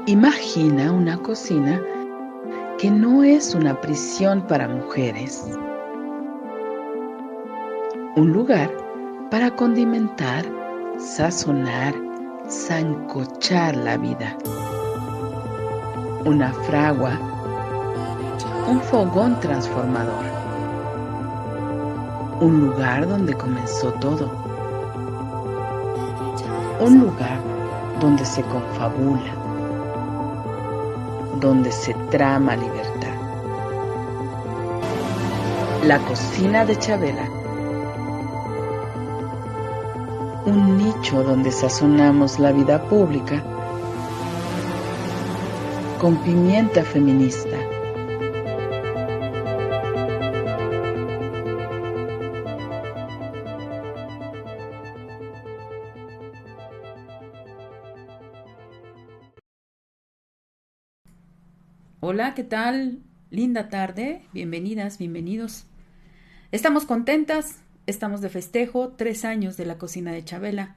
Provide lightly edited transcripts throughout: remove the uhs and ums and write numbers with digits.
Imagina una cocina que no es una prisión para mujeres, un lugar para condimentar, sazonar, sancochar la vida, una fragua, un fogón transformador, un lugar donde comenzó todo, un lugar donde se confabula, donde se trama libertad. La cocina de Chabela, un nicho donde sazonamos la vida pública con pimienta feminista. Hola, ¿qué tal? Linda tarde, bienvenidas, bienvenidos. Estamos contentas, estamos de festejo, 3 años de la cocina de Chabela.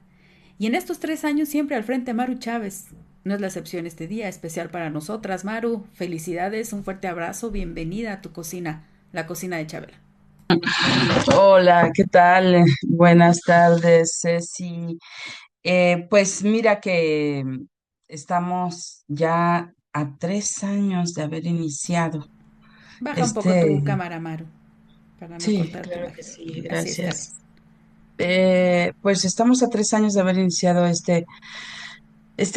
Y en estos 3 años siempre al frente Maru Chávez. No es la excepción este día, especial para nosotras. Maru, felicidades, un fuerte abrazo, bienvenida a tu cocina, la cocina de Chabela. Hola, ¿qué tal? Buenas tardes, Ceci. Pues mira que estamos ya a 3 años de haber iniciado Baja un poco tu este. cámara, Maru, para no Sí, cortar tu claro que imagen. sí, Así está bien. gracias. Pues estamos a 3 años de haber iniciado este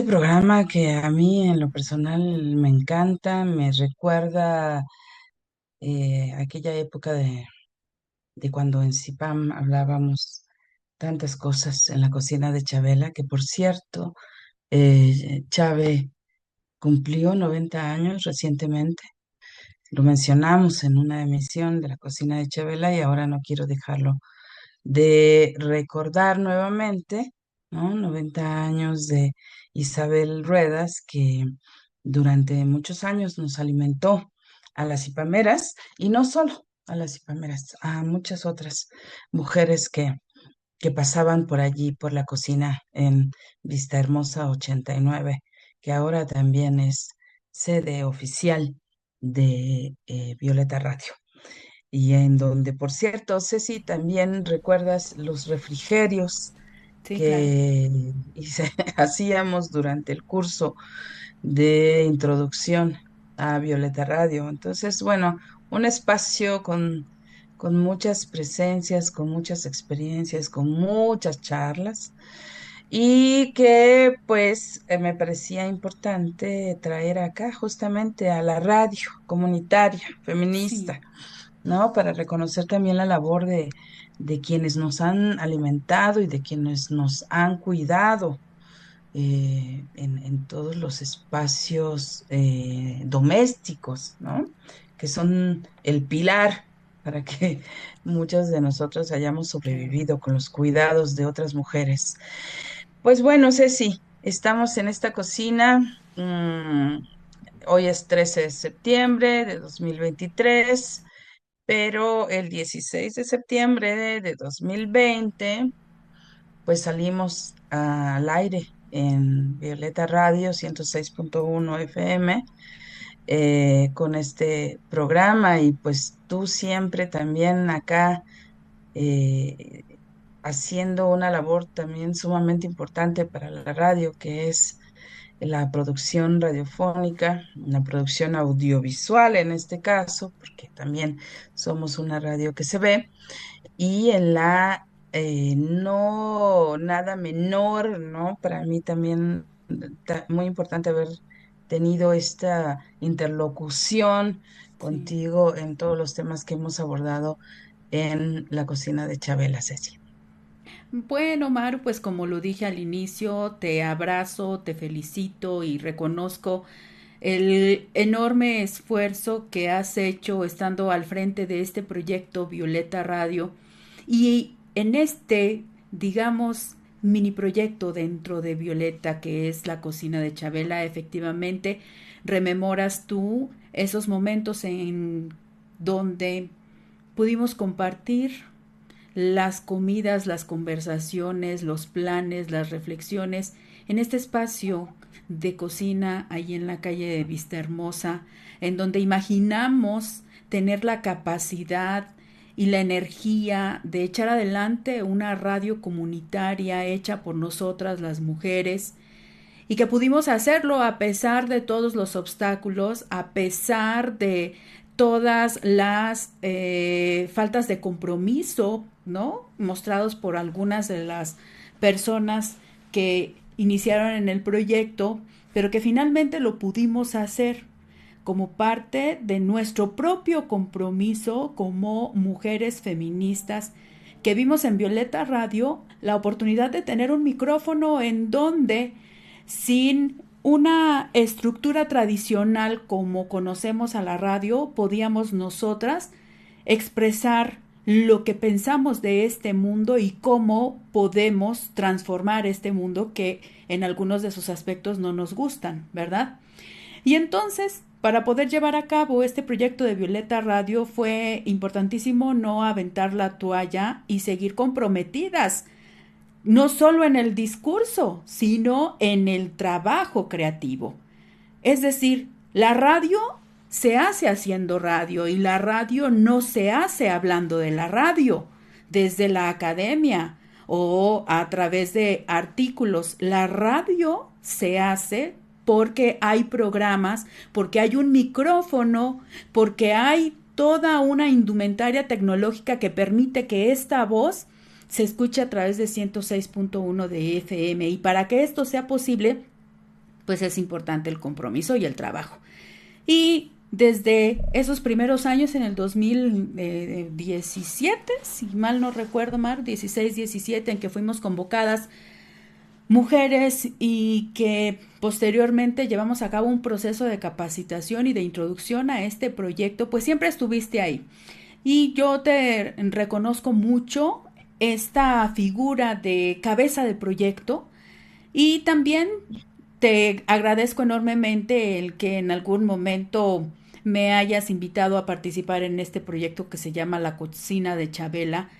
programa que a mí en lo personal me encanta, me recuerda aquella época de cuando en CIPAM hablábamos tantas cosas en la cocina de Chabela, que por cierto, Chave cumplió 90 años recientemente. Lo mencionamos en una emisión de la cocina de Chabela y ahora no quiero dejarlo de recordar nuevamente, ¿no? 90 años de Isabel Ruedas, que durante muchos años nos alimentó a las ipameras y no solo a las ipameras, a muchas otras mujeres que pasaban por allí, por la cocina en Vista Hermosa 89, que ahora también es sede oficial de Violeta Radio. Y en donde, por cierto, Ceci, también recuerdas los refrigerios Sí, claro. que hacíamos durante el curso de introducción a Violeta Radio. Entonces, bueno, un espacio con muchas presencias, con muchas experiencias, con muchas charlas y que pues me parecía importante traer acá justamente a la radio comunitaria, Sí, feminista, ¿no? Para reconocer también la labor de quienes nos han alimentado y de quienes nos han cuidado en todos los espacios domésticos, ¿no? Que son el pilar para que muchas de nosotros hayamos claro. sobrevivido con los cuidados de otras mujeres. Pues bueno, Ceci, estamos en esta cocina. Hoy es 13 de septiembre de 2023, pero el 16 de septiembre de 2020 pues salimos al aire en Violeta Radio 106.1 FM con este programa y pues tú siempre también acá eh, haciendo una labor también sumamente importante para la radio, que es la producción radiofónica, la producción audiovisual en este caso, porque también somos una radio que se ve y en la no nada menor, ¿no? Para mí también muy importante haber tenido esta interlocución Sí. contigo en todos los temas que hemos abordado en la cocina de Chabela, Ceci. Bueno, Maru, pues como lo dije al inicio, te abrazo, te felicito y reconozco el enorme esfuerzo que has hecho estando al frente de este proyecto Violeta Radio y en este, digamos, mini proyecto dentro de Violeta que es la cocina de Chabela, efectivamente, rememoras tú esos momentos en donde pudimos compartir las comidas, las conversaciones, los planes, las reflexiones en este espacio de cocina ahí en la calle de Vista Hermosa, en donde imaginamos tener la capacidad y la energía de echar adelante una radio comunitaria hecha por nosotras las mujeres y que pudimos hacerlo a pesar de todos los obstáculos, a pesar de todas las faltas de compromiso, ¿no? Mostrados por algunas de las personas que iniciaron en el proyecto, pero que finalmente lo pudimos hacer como parte de nuestro propio compromiso como mujeres feministas que vimos en Violeta Radio la oportunidad de tener un micrófono en donde sin una estructura tradicional como conocemos a la radio, podíamos nosotras expresar lo que pensamos de este mundo y cómo podemos transformar este mundo que en algunos de sus aspectos no nos gustan, ¿verdad? Y entonces, para poder llevar a cabo este proyecto de Violeta Radio fue importantísimo no aventar la toalla y seguir comprometidas no solo en el discurso, sino en el trabajo creativo. Es decir, la radio se hace haciendo radio y la radio no se hace hablando de la radio desde la academia o a través de artículos. La radio se hace porque hay programas, porque hay un micrófono, porque hay toda una indumentaria tecnológica que permite que esta voz se escuche a través de 106.1 de FM y para que esto sea posible, pues es importante el compromiso y el trabajo. Y desde esos primeros años, en el 2017, si mal no recuerdo, Mar, 16, 17, en que fuimos convocadas mujeres y que posteriormente llevamos a cabo un proceso de capacitación y de introducción a este proyecto, pues siempre estuviste ahí. Y yo te reconozco mucho esta figura de cabeza de proyecto y también te agradezco enormemente el que en algún momento me hayas invitado a participar en este proyecto que se llama La Cocina de Chabela,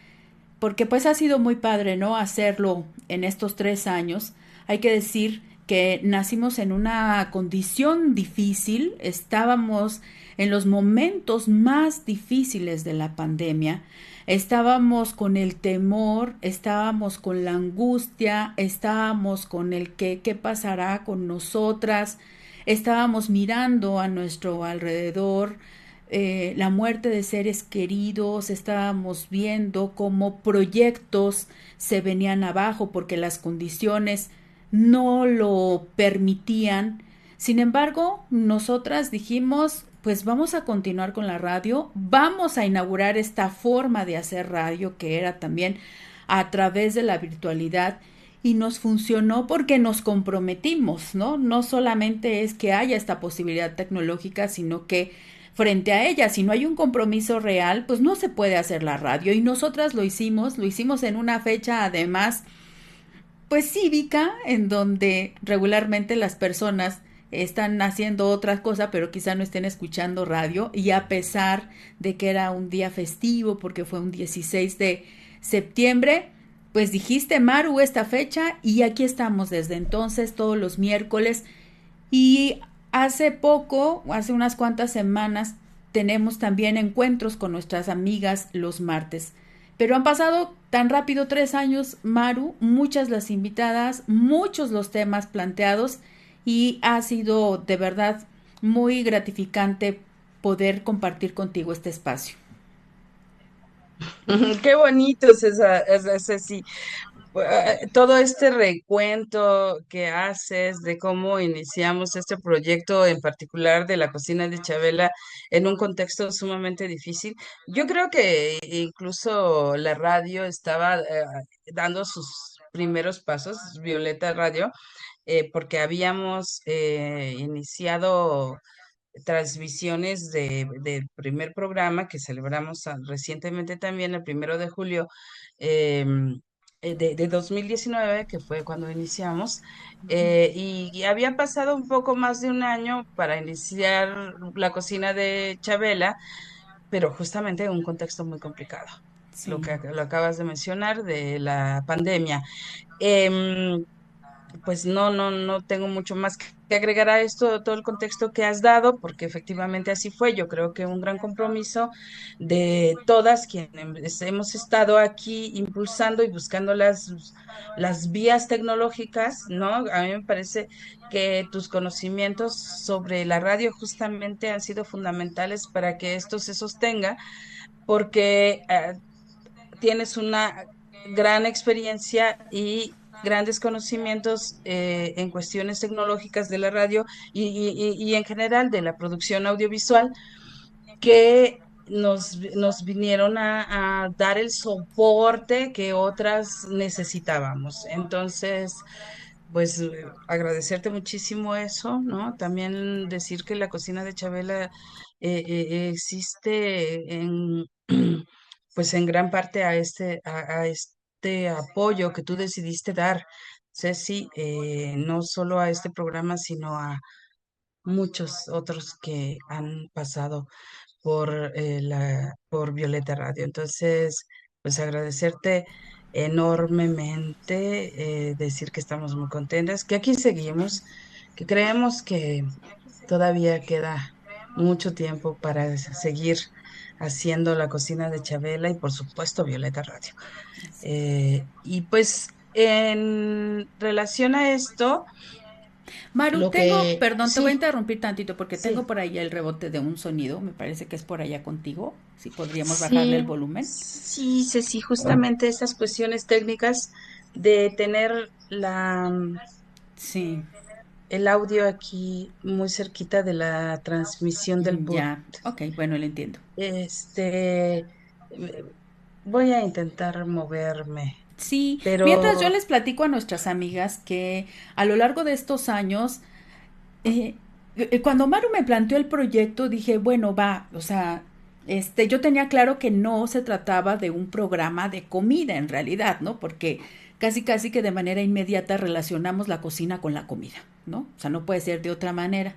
porque pues ha sido muy padre, ¿no? Hacerlo en estos 3 años. Hay que decir que nacimos en una condición difícil, estábamos en los momentos más difíciles de la pandemia, estábamos con el temor, estábamos con la angustia, estábamos con el qué pasará con nosotras, estábamos mirando a nuestro alrededor, la muerte de seres queridos, estábamos viendo cómo proyectos se venían abajo porque las condiciones no lo permitían. Sin embargo, nosotras dijimos, pues vamos a continuar con la radio, vamos a inaugurar esta forma de hacer radio que era también a través de la virtualidad y nos funcionó porque nos comprometimos, ¿no? No solamente es que haya esta posibilidad tecnológica, sino que frente a ella, si no hay un compromiso real, pues no se puede hacer la radio y nosotras lo hicimos en una fecha además pues cívica en donde regularmente las personas están haciendo otras cosas, pero quizá no estén escuchando radio y a pesar de que era un día festivo porque fue un 16 de septiembre, pues dijiste Maru esta fecha y aquí estamos desde entonces todos los miércoles y hace poco, hace unas cuantas semanas, tenemos también encuentros con nuestras amigas los martes. Pero han pasado tan rápido 3 años, Maru, muchas las invitadas, muchos los temas planteados y ha sido de verdad muy gratificante poder compartir contigo este espacio. Qué bonito, César, Ceci. Todo este recuento que haces de cómo iniciamos este proyecto en particular de la cocina de Chabela en un contexto sumamente difícil. Yo creo que incluso la radio estaba dando sus primeros pasos, Violeta Radio, porque habíamos iniciado transmisiones del primer programa que celebramos recientemente también, el 1 de julio de 2019, que fue cuando iniciamos, y había pasado un poco más de un año para iniciar la cocina de Chabela, pero justamente en un contexto muy complicado, Sí, lo acabas de mencionar de la pandemia. Em, pues no tengo mucho más que agregar a esto, todo el contexto que has dado, porque efectivamente así fue. Yo creo que un gran compromiso de todas quienes hemos estado aquí impulsando y buscando las vías tecnológicas, ¿no? A mí me parece que tus conocimientos sobre la radio justamente han sido fundamentales para que esto se sostenga, porque tienes una gran experiencia y grandes conocimientos en cuestiones tecnológicas de la radio y en general de la producción audiovisual que nos vinieron a dar el soporte que otras necesitábamos. Entonces, pues agradecerte muchísimo eso, ¿no? También decir que la cocina de Chabela existe en, pues en gran parte a este apoyo que tú decidiste dar, Ceci, no solo a este programa, sino a muchos otros que han pasado por Violeta Radio. Entonces, pues agradecerte enormemente, decir que estamos muy contentas, que aquí seguimos, que creemos que todavía queda mucho tiempo para seguir haciendo la cocina de Chabela y por supuesto Violeta Radio. Así es. Y pues en relación a esto, Maru, lo tengo, que perdón, te voy a sí, interrumpir tantito porque tengo sí. por ahí el rebote de un sonido, me parece que es por allá contigo, si podríamos bajarle el Sí, volumen. sí, Ceci, justamente esas cuestiones técnicas de tener Sí, el audio aquí muy cerquita de la transmisión del boot. ya, ok, bueno, lo entiendo. Este, voy a intentar moverme, Sí, mientras yo pero les platico a nuestras amigas que a lo largo de estos años, eh, cuando Maru me planteó el proyecto, dije, bueno, va, o sea, yo tenía claro que no se trataba de un programa de comida en realidad, ¿no? Porque casi casi que de manera inmediata relacionamos la cocina con la comida, ¿no? O sea, no puede ser de otra manera.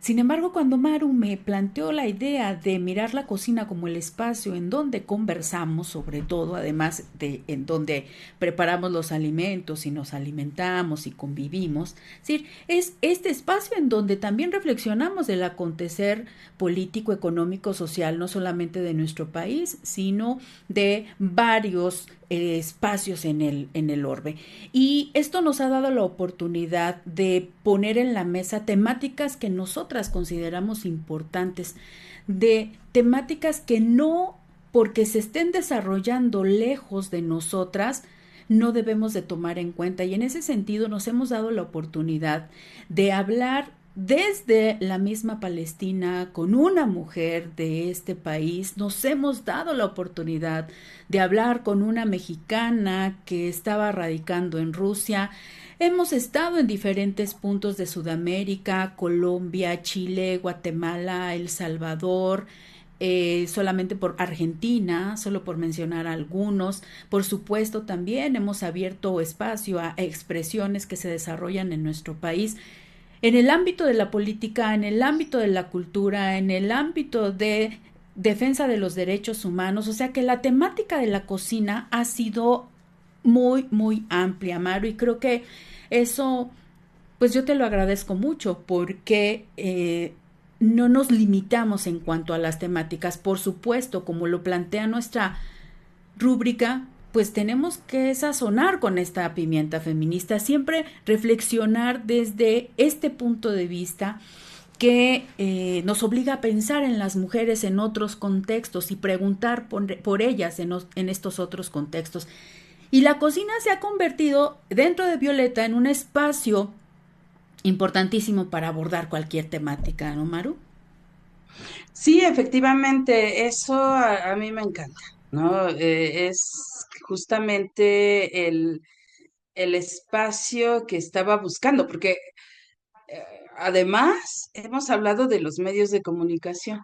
Sin embargo, cuando Maru me planteó la idea de mirar la cocina como el espacio en donde conversamos, sobre todo, además de en donde preparamos los alimentos y nos alimentamos y convivimos, es decir, es este espacio en donde también reflexionamos del acontecer político, económico, social, no solamente de nuestro país, sino de varios espacios en el orbe. Y esto nos ha dado la oportunidad de poner en la mesa temáticas que nosotras consideramos importantes, de temáticas que no porque se estén desarrollando lejos de nosotras, no debemos de tomar en cuenta. Y en ese sentido nos hemos dado la oportunidad de hablar desde la misma Palestina con una mujer de este país. Nos hemos dado la oportunidad de hablar con una mexicana que estaba radicando en Rusia. Hemos estado en diferentes puntos de Sudamérica, Colombia, Chile, Guatemala, El Salvador, solamente por Argentina, solo por mencionar algunos. Por supuesto, también hemos abierto espacio a expresiones que se desarrollan en nuestro país en el ámbito de la política, en el ámbito de la cultura, en el ámbito de defensa de los derechos humanos. O sea que la temática de la cocina ha sido muy, muy amplia, Maru, y creo que eso, pues yo te lo agradezco mucho porque no nos limitamos en cuanto a las temáticas. Por supuesto, como lo plantea nuestra rúbrica, pues tenemos que sazonar con esta pimienta feminista, siempre reflexionar desde este punto de vista que nos obliga a pensar en las mujeres en otros contextos y preguntar por ellas en estos otros contextos. Y la cocina se ha convertido dentro de Violeta en un espacio importantísimo para abordar cualquier temática, ¿no, Maru? sí, efectivamente, eso a mí me encanta, ¿no? Es justamente el espacio que estaba buscando, porque además hemos hablado de los medios de comunicación.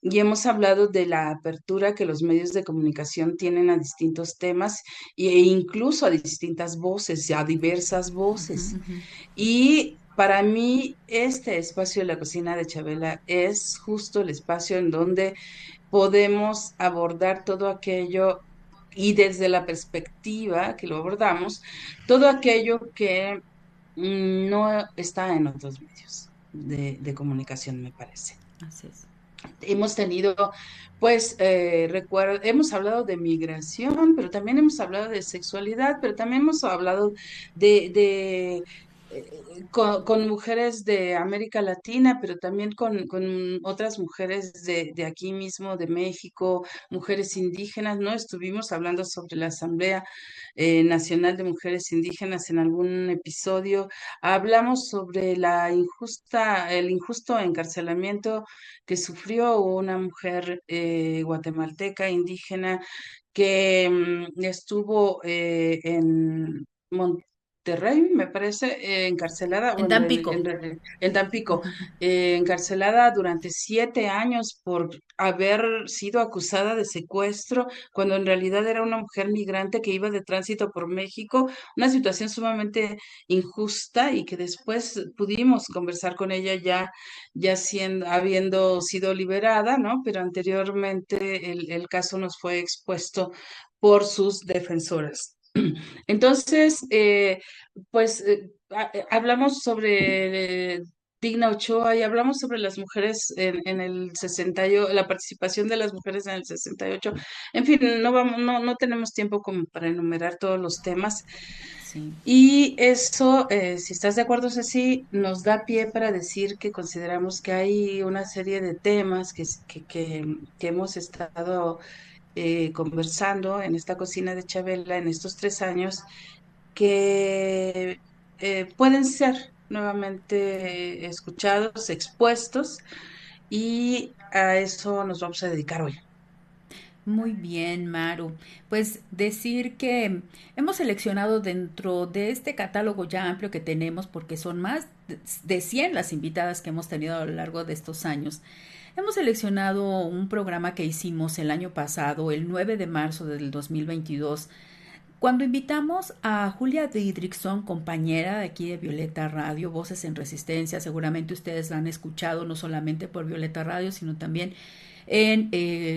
Y hemos hablado de la apertura que los medios de comunicación tienen a distintos temas e incluso a distintas voces, a diversas Uh-huh, voces. uh-huh. Y para mí, este espacio de la cocina de Chabela es justo el espacio en donde podemos abordar todo aquello y desde la perspectiva que lo abordamos, todo aquello que no está en otros medios de comunicación, me parece. Así es. Hemos tenido, pues, hemos hablado de migración, pero también hemos hablado de sexualidad, pero también hemos hablado con mujeres de América Latina, pero también con otras mujeres de aquí mismo, de México, mujeres indígenas, ¿no? Estuvimos hablando sobre la Asamblea Nacional de Mujeres Indígenas en algún episodio. Hablamos sobre el injusto encarcelamiento que sufrió una mujer guatemalteca indígena que estuvo en Monterrey, me parece, encarcelada, En bueno, Tampico. en Tampico, encarcelada durante 7 años por haber sido acusada de secuestro, cuando en realidad era una mujer migrante que iba de tránsito por México, una situación sumamente injusta y que después pudimos conversar con ella ya siendo, habiendo sido liberada, ¿no? Pero anteriormente el caso nos fue expuesto por sus defensoras. Entonces, pues hablamos sobre Digna Ochoa y hablamos sobre las mujeres en el 68, la participación de las mujeres en el 68. En fin, no tenemos tiempo como para enumerar todos los temas. Sí. Y eso, si estás de acuerdo, Ceci, nos da pie para decir que consideramos que hay una serie de temas que hemos estado conversando en esta cocina de Chabela en estos 3 años que pueden ser nuevamente escuchados, expuestos, y a eso nos vamos a dedicar hoy. Muy bien, Maru. Pues decir que hemos seleccionado dentro de este catálogo ya amplio que tenemos, porque son más de 100 las invitadas que hemos tenido a lo largo de estos años. Hemos seleccionado un programa que hicimos el año pasado, el 9 de marzo del 2022, cuando invitamos a Julia Didrikson, compañera de aquí de Violeta Radio, Voces en Resistencia. Seguramente ustedes la han escuchado no solamente por Violeta Radio, sino también en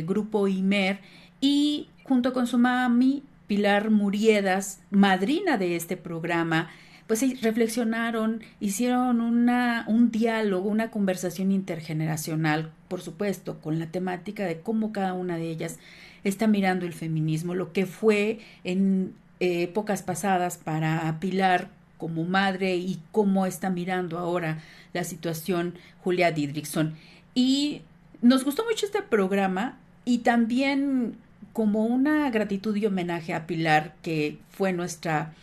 Grupo Imer, y junto con su mami Pilar Muriedas, madrina de este programa, pues reflexionaron, hicieron un diálogo, una conversación intergeneracional, por supuesto, con la temática de cómo cada una de ellas está mirando el feminismo, lo que fue en épocas pasadas para Pilar como madre y cómo está mirando ahora la situación Julia Didrikson. Y nos gustó mucho este programa, y también como una gratitud y homenaje a Pilar, que fue nuestra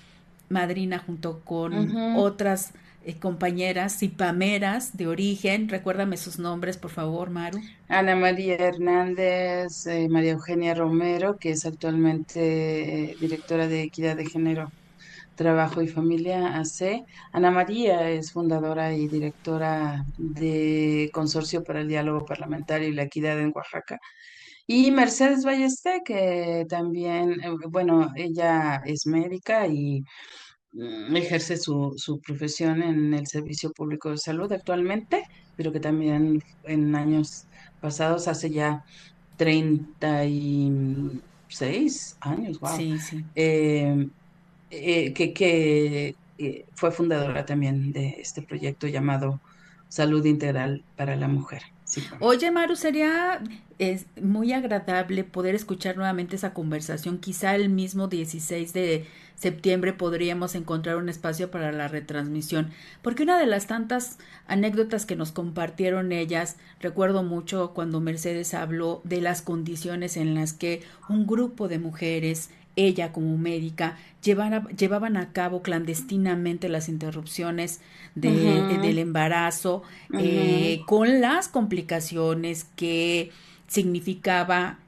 madrina junto con Ujú. otras compañeras y pameras de origen. Recuérdame sus nombres, por favor, Maru. Ana María Hernández, María Eugenia Romero, que es actualmente directora de Equidad de Género, Trabajo y Familia AC. Ana María es fundadora y directora de Consorcio para el Diálogo Parlamentario y la Equidad en Oaxaca. Y Mercedes Ballester, que también, bueno, ella es médica y ejerce su profesión en el Servicio Público de Salud actualmente, pero que también en años pasados, hace ya 36 años, wow, Sí, sí. que fue fundadora también de este proyecto llamado Salud Integral para la Mujer. Sí. Oye, Maru, sería muy agradable poder escuchar nuevamente esa conversación. Quizá el mismo 16 de septiembre podríamos encontrar un espacio para la retransmisión, porque una de las tantas anécdotas que nos compartieron ellas, recuerdo mucho cuando Mercedes habló de las condiciones en las que un grupo de mujeres, ella como médica, llevaban a cabo clandestinamente las interrupciones Ujú, del embarazo, ujú, con las complicaciones que significaba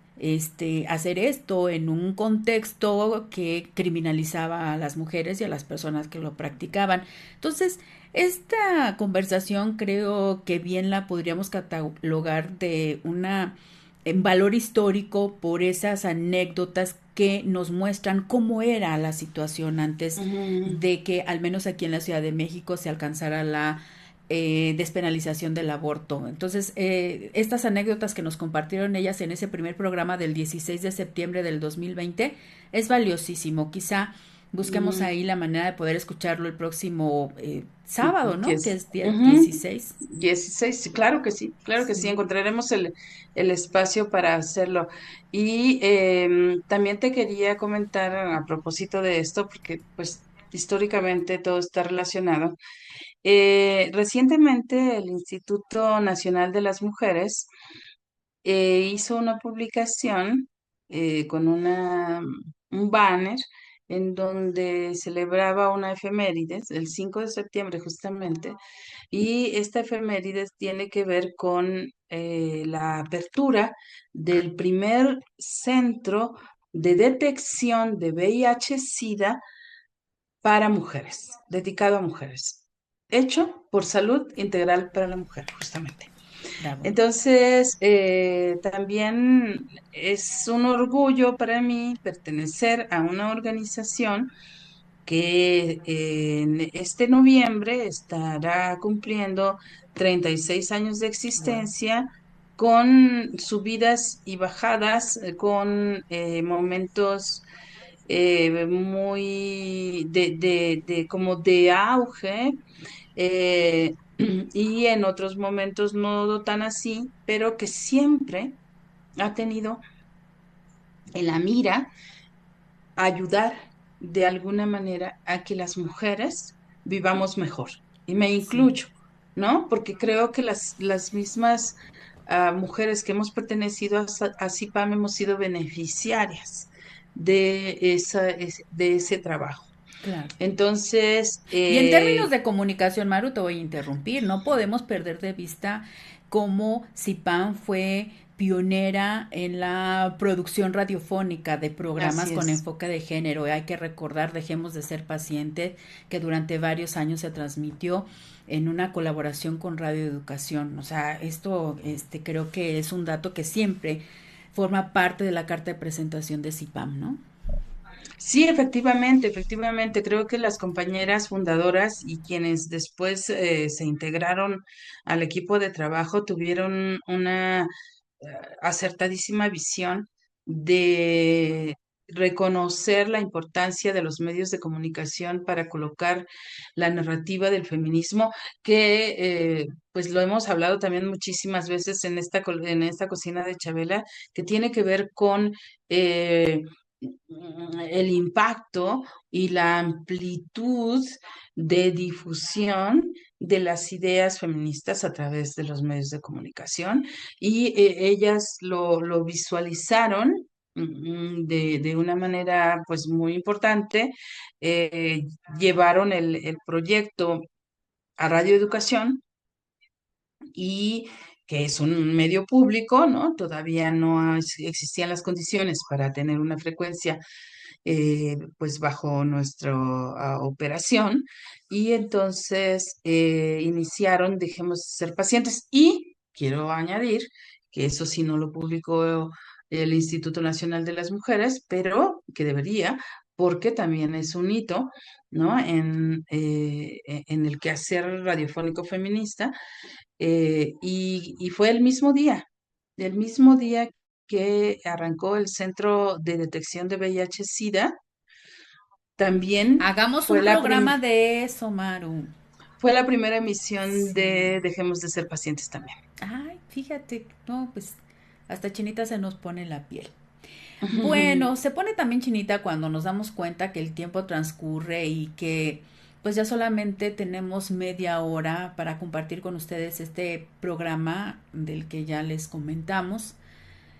hacer esto en un contexto que criminalizaba a las mujeres y a las personas que lo practicaban. Entonces, esta conversación creo que bien la podríamos catalogar de una en valor histórico por esas anécdotas que nos muestran cómo era la situación antes ujú, de que al menos aquí en la Ciudad de México se alcanzara la despenalización del aborto. Entonces, estas anécdotas que nos compartieron ellas en ese primer programa del 16 de septiembre del 2020 es valiosísimo. Quizá busquemos Mm, ahí la manera de poder escucharlo el próximo sábado, ¿no? Que yes. es día Ujú. 16. 16, sí, claro que sí, Sí. encontraremos el espacio para hacerlo. Y también te quería comentar a propósito de esto, porque pues históricamente todo está relacionado. Recientemente el Instituto Nacional de las Mujeres hizo una publicación con un banner en donde celebraba una efemérides, el 5 de septiembre justamente, y esta efemérides tiene que ver con la apertura del primer centro de detección de VIH-Sida para mujeres, dedicado a mujeres, hecho por Salud Integral para la Mujer, justamente. Bravo. Entonces, también es un orgullo para mí pertenecer a una organización que en este noviembre estará cumpliendo 36 años de Wow. existencia, con subidas y bajadas, con momentos muy como de auge, eh, y en otros momentos no tan así, pero que siempre ha tenido en la mira ayudar de alguna manera a que las mujeres vivamos mejor. Y me Sí. incluyo, ¿no? Porque creo que las mismas mujeres que hemos pertenecido a CIPAM hemos sido beneficiarias de ese trabajo. Claro. Entonces, Y en términos de comunicación, Maru, te voy a interrumpir. No podemos perder de vista cómo CIPAN fue pionera en la producción radiofónica de programas así con es. enfoque de género. Hay que recordar, Dejemos de ser pacientes, que durante varios años se transmitió en una colaboración con Radio Educación. O sea, esto creo que es un dato que siempre forma parte de la carta de presentación de CIPAM, ¿no? Sí, efectivamente, creo que las compañeras fundadoras y quienes después se integraron al equipo de trabajo tuvieron una acertadísima visión de reconocer la importancia de los medios de comunicación para colocar la narrativa del feminismo, que pues lo hemos hablado también muchísimas veces en en esta cocina de Chabela, que tiene que ver con el impacto y la amplitud de difusión de las ideas feministas a través de los medios de comunicación, y ellas lo visualizaron de una manera pues muy importante. eh, Llevaron el proyecto a Radio Educación, y que es un medio público, ¿no? Todavía no existían las condiciones para tener una frecuencia pues bajo nuestra operación, y entonces iniciaron Dejemos de ser pacientes, y quiero añadir que eso sí no lo publicó el Instituto Nacional de las Mujeres, pero que debería, porque también es un hito, ¿no? En el quehacer radiofónico feminista, y fue el mismo día que arrancó el Centro de Detección de VIH-Sida. También Hagamos un programa de eso, Maru. fue la primera emisión Sí. de Dejemos de ser pacientes también. Ay, fíjate, no, pues hasta chinita se nos pone la piel. Bueno, se pone también chinita cuando nos damos cuenta que el tiempo transcurre y que pues ya solamente tenemos media hora para compartir con ustedes este programa del que ya les comentamos.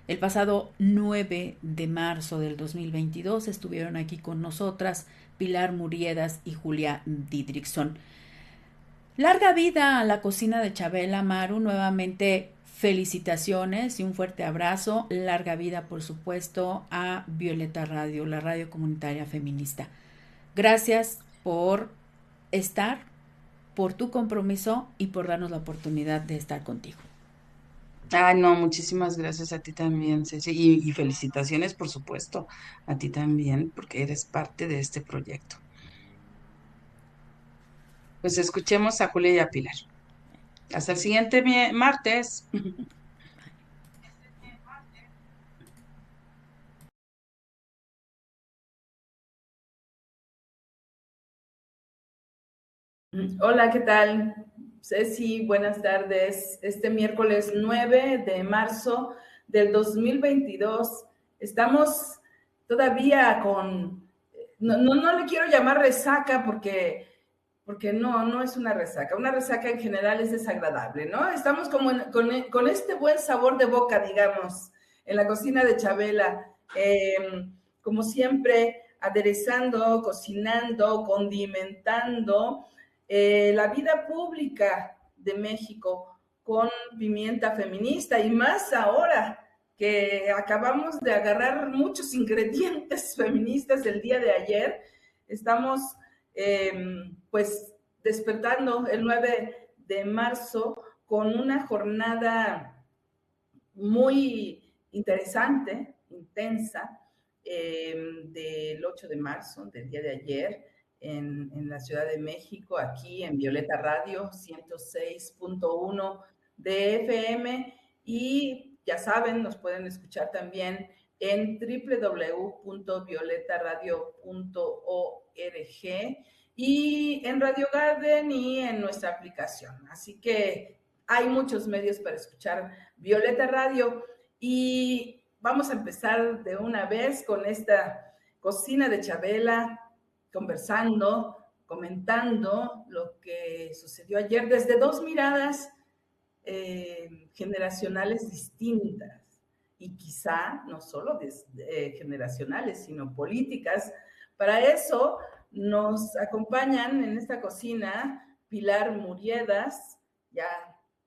El pasado 9 de marzo del 2022 estuvieron aquí con nosotras Pilar Muriedas y Julia Didrikson. Larga vida a la cocina de Chabela, Maru. Nuevamente felicitaciones y un fuerte abrazo. Larga vida, por supuesto, a Violeta Radio, la radio comunitaria feminista. Gracias por estar, por tu compromiso y por darnos la oportunidad de estar contigo. Ah, no, muchísimas gracias a ti también, Ceci, y felicitaciones, por supuesto, a ti también, porque eres parte de este proyecto. Pues escuchemos a Julia y a Pilar. Hasta el siguiente martes. Hola, ¿qué tal? Ceci, buenas tardes. Este miércoles 9 de marzo del 2022 estamos todavía con, no le quiero llamar resaca porque no es una resaca. Una resaca en general es desagradable, ¿no? Estamos como con este buen sabor de boca, digamos, en la cocina de Chabela, como siempre, aderezando, cocinando, condimentando la vida pública de México con pimienta feminista y más ahora que acabamos de agarrar muchos ingredientes feministas el día de ayer, estamos pues despertando el 9 de marzo con una jornada muy interesante, intensa, del 8 de marzo, del día de ayer, en la Ciudad de México, aquí en Violeta Radio 106.1 de FM. Y ya saben, nos pueden escuchar también en www.violetaradio.org y en Radio Garden y en nuestra aplicación. Así que hay muchos medios para escuchar Violeta Radio y vamos a empezar de una vez con esta cocina de Chabela, conversando, comentando lo que sucedió ayer desde dos miradas generacionales distintas y quizá no solo generacionales, sino políticas. Para eso nos acompañan en esta cocina Pilar Muriedas, ya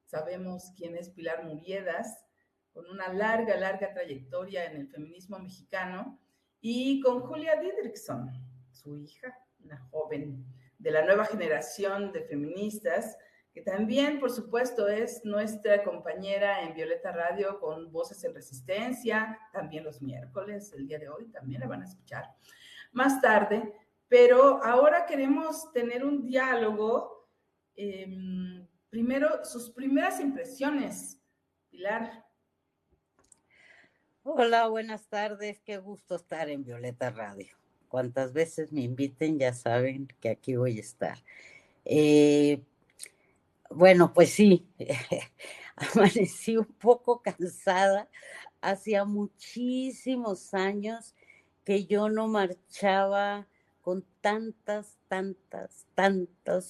sabemos quién es Pilar Muriedas, con una larga trayectoria en el feminismo mexicano, y con Julia Didrikson, su hija, una joven de la nueva generación de feministas, que también, por supuesto, es nuestra compañera en Violeta Radio con Voces en Resistencia, también los miércoles, el día de hoy, también la van a escuchar más tarde, pero ahora queremos tener un diálogo. Primero, sus primeras impresiones, Pilar. Hola, buenas tardes, qué gusto estar en Violeta Radio. Cuantas veces me inviten, ya saben que aquí voy a estar. Bueno, pues sí, amanecí un poco cansada. Hacía muchísimos años que yo no marchaba con tantas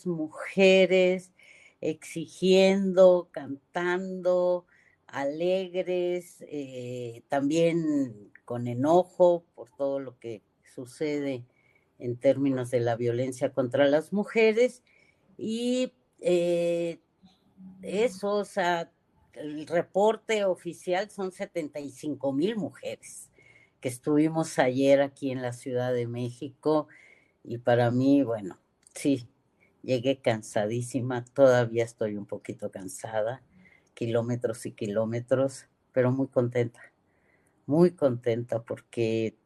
mujeres exigiendo, cantando, alegres, también con enojo por todo lo que sucede en términos de la violencia contra las mujeres. Y eso, o sea, el reporte oficial son 75,000 mujeres que estuvimos ayer aquí en la Ciudad de México, y para mí, bueno, sí, llegué cansadísima, todavía estoy un poquito cansada, kilómetros y kilómetros, pero muy contenta porque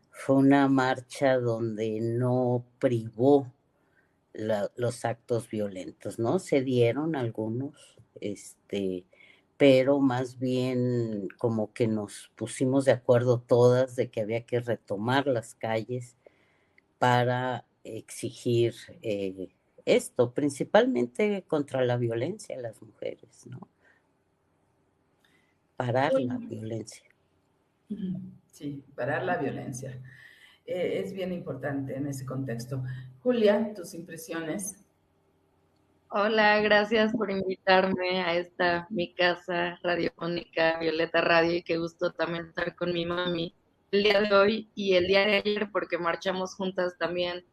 fue una marcha donde no privó los actos violentos, ¿no? Se dieron algunos, pero más bien como que nos pusimos de acuerdo todas de que había que retomar las calles para exigir esto, principalmente contra la violencia a las mujeres, ¿no? Parar la violencia. Sí, parar la violencia. Es bien importante en ese contexto. Julia, tus impresiones. Hola, gracias por invitarme a esta mi casa radiofónica Violeta Radio, y qué gusto también estar con mi mami el día de hoy y el día de ayer porque marchamos juntas también.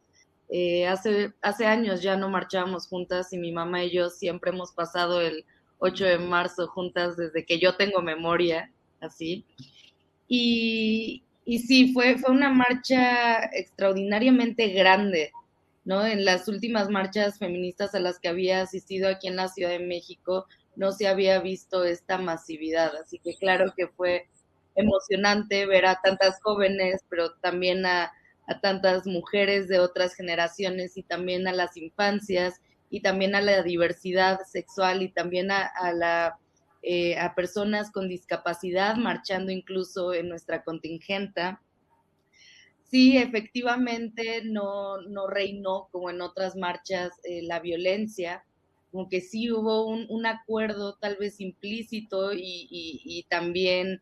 Hace años ya no marchábamos juntas y mi mamá y yo siempre hemos pasado el 8 de marzo juntas desde que yo tengo memoria, así. Y sí, fue una marcha extraordinariamente grande, ¿no? En las últimas marchas feministas a las que había asistido aquí en la Ciudad de México no se había visto esta masividad, así que claro que fue emocionante ver a tantas jóvenes, pero también a tantas mujeres de otras generaciones y también a las infancias y también a la diversidad sexual y también a personas con discapacidad marchando incluso en nuestra contingenta. Sí, efectivamente no reinó como en otras marchas la violencia, como que sí hubo un acuerdo tal vez implícito y también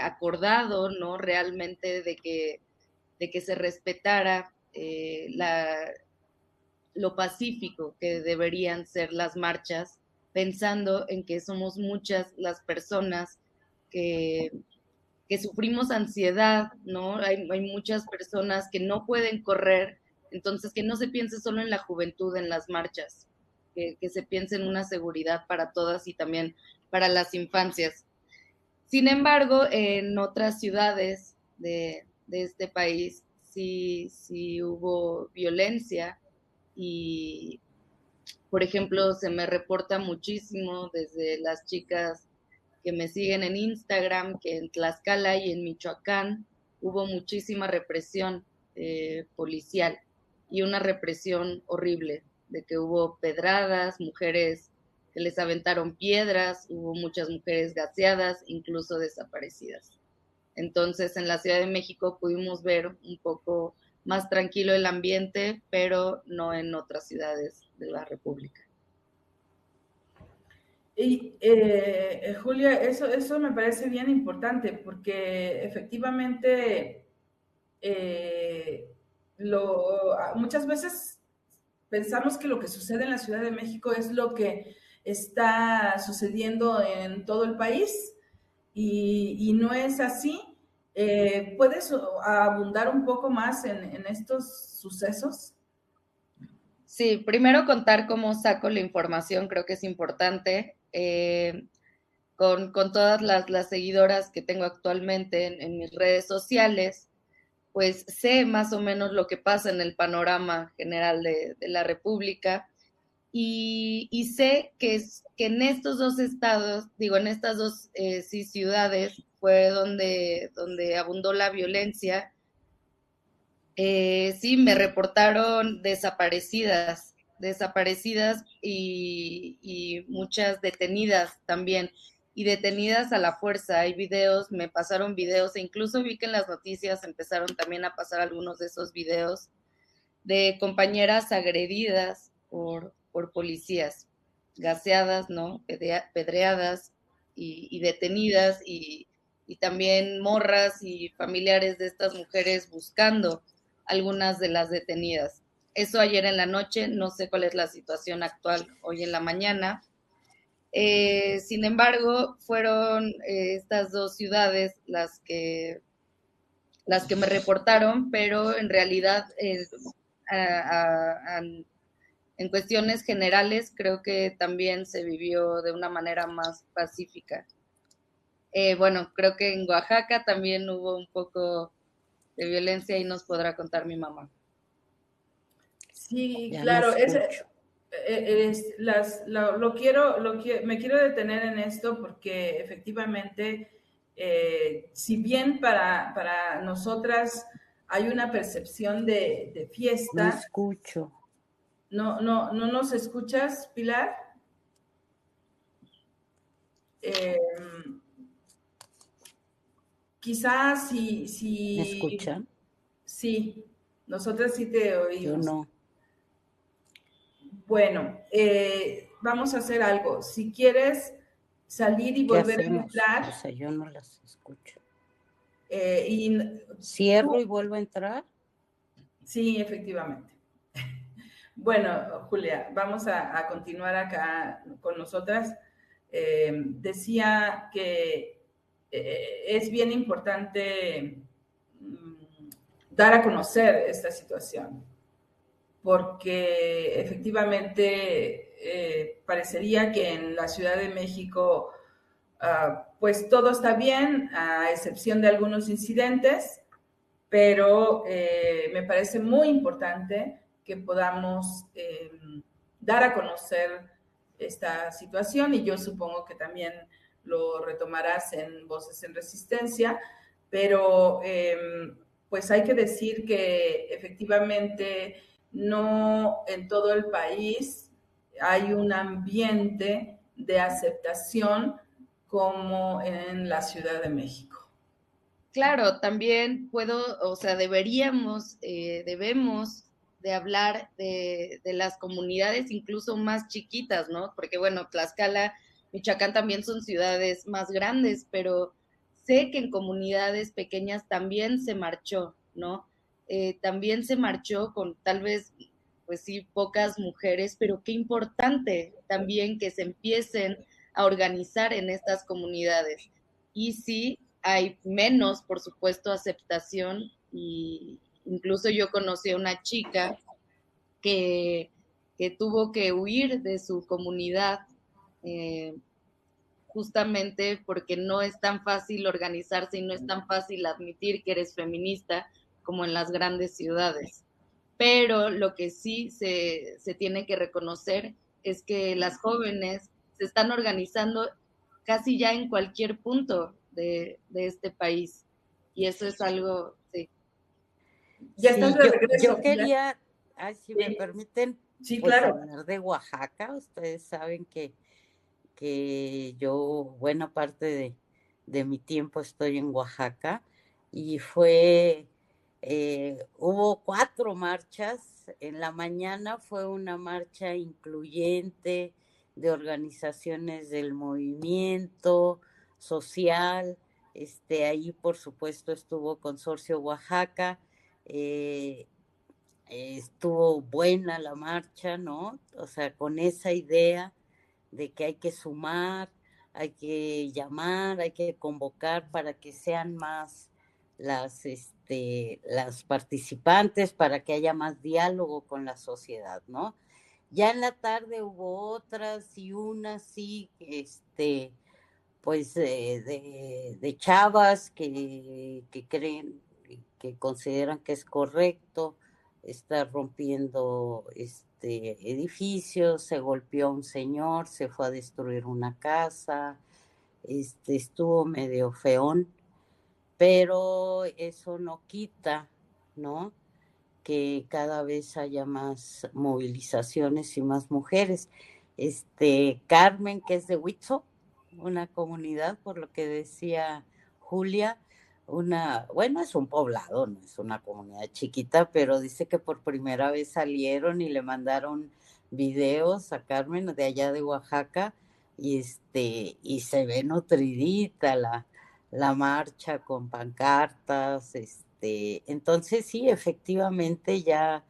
acordado, ¿no? Realmente de que se respetara lo pacífico que deberían ser las marchas, pensando en que somos muchas las personas que, que sufrimos ansiedad, ¿no? Hay muchas personas que no pueden correr, entonces que no se piense solo en la juventud en las marchas, que se piense en una seguridad para todas y también para las infancias. Sin embargo, en otras ciudades de este país sí hubo violencia y, por ejemplo, se me reporta muchísimo desde las chicas que me siguen en Instagram, que en Tlaxcala y en Michoacán hubo muchísima represión policial y una represión horrible, de que hubo pedradas, mujeres que les aventaron piedras, hubo muchas mujeres gaseadas, incluso desaparecidas. Entonces, en la Ciudad de México pudimos ver un poco más tranquilo el ambiente, pero no en otras ciudades de la República. Y Julia, eso me parece bien importante porque efectivamente muchas veces pensamos que lo que sucede en la Ciudad de México es lo que está sucediendo en todo el país y no es así. ¿Puedes abundar un poco más en estos sucesos? Sí, primero contar cómo saco la información, creo que es importante. Con todas las seguidoras que tengo actualmente en mis redes sociales, pues sé más o menos lo que pasa en el panorama general de la República y sé que en estos dos estados, digo, en estas dos sí, ciudades, fue donde abundó la violencia. Sí, me reportaron desaparecidas y muchas detenidas también, y detenidas a la fuerza. Hay videos, me pasaron videos, e incluso vi que en las noticias empezaron también a pasar algunos de esos videos de compañeras agredidas por policías, gaseadas, ¿no? Pedreadas y detenidas, y también morras y familiares de estas mujeres buscando algunas de las detenidas. Eso ayer en la noche, no sé cuál es la situación actual hoy en la mañana. Sin embargo, fueron estas dos ciudades las que me reportaron, pero en realidad en cuestiones generales creo que también se vivió de una manera más pacífica. Bueno, creo que en Oaxaca también hubo un poco de violencia y nos podrá contar mi mamá. Sí, Ya claro, me me quiero detener en esto porque efectivamente, si bien para nosotras hay una percepción de No fiesta, escucho. no nos escuchas, Pilar. Quizás ¿Me escuchan? sí, nosotras sí te Yo oímos. no. Bueno, vamos a hacer algo. Si quieres salir y ¿Qué volver a hacemos? entrar, O sea, yo no las escucho. y ¿Cierro y vuelvo a entrar? sí, efectivamente. Bueno, Julia, vamos a continuar acá con nosotras. Decía que es bien importante dar a conocer esta situación, porque efectivamente parecería que en la Ciudad de México pues todo está bien, a excepción de algunos incidentes, pero me parece muy importante que podamos dar a conocer esta situación y yo supongo que también lo retomarás en Voces en Resistencia, pero pues hay que decir que efectivamente no en todo el país hay un ambiente de aceptación como en la Ciudad de México. Claro, también debemos de hablar de las comunidades incluso más chiquitas, ¿no? Porque bueno, Tlaxcala, Michoacán también son ciudades más grandes, pero sé que en comunidades pequeñas también se marchó, ¿no? También se marchó con tal vez, pues sí, pocas mujeres, pero qué importante también que se empiecen a organizar en estas comunidades. Y sí, hay menos, por supuesto, aceptación y incluso yo conocí a una chica que, que tuvo que huir de su comunidad eh, justamente porque no es tan fácil organizarse y no es tan fácil admitir que eres feminista como en las grandes ciudades. Pero lo que sí se tiene que reconocer es que las jóvenes se están organizando casi ya en cualquier punto de este país. Y eso es algo, sí. Ya Sí, estás de regreso, yo Pilar. quería, si me Sí, permiten, sí, pues claro. hablar de Oaxaca. Ustedes saben que yo buena parte de mi tiempo estoy en Oaxaca y hubo 4 marchas. En la mañana fue una marcha incluyente de organizaciones del movimiento social. Ahí por supuesto estuvo Consorcio Oaxaca. eh, Estuvo buena la marcha, ¿no? O sea, con esa idea de que hay que sumar, hay que llamar, hay que convocar para que sean más las participantes, para que haya más diálogo con la sociedad, ¿no? Ya en la tarde hubo otras y unas sí, pues de chavas que creen, que consideran que es correcto estar rompiendo edificios. Se golpeó a un señor, se fue a destruir una casa, estuvo medio feón, pero eso no quita, ¿no?, que cada vez haya más movilizaciones y más mujeres. Carmen, que es de Huitzo, una comunidad, por lo que decía Julia, bueno, es un poblado, no es una comunidad chiquita, pero dice que por primera vez salieron y le mandaron videos a Carmen de allá de Oaxaca, y se ve nutridita la marcha con pancartas. Entonces sí, efectivamente ya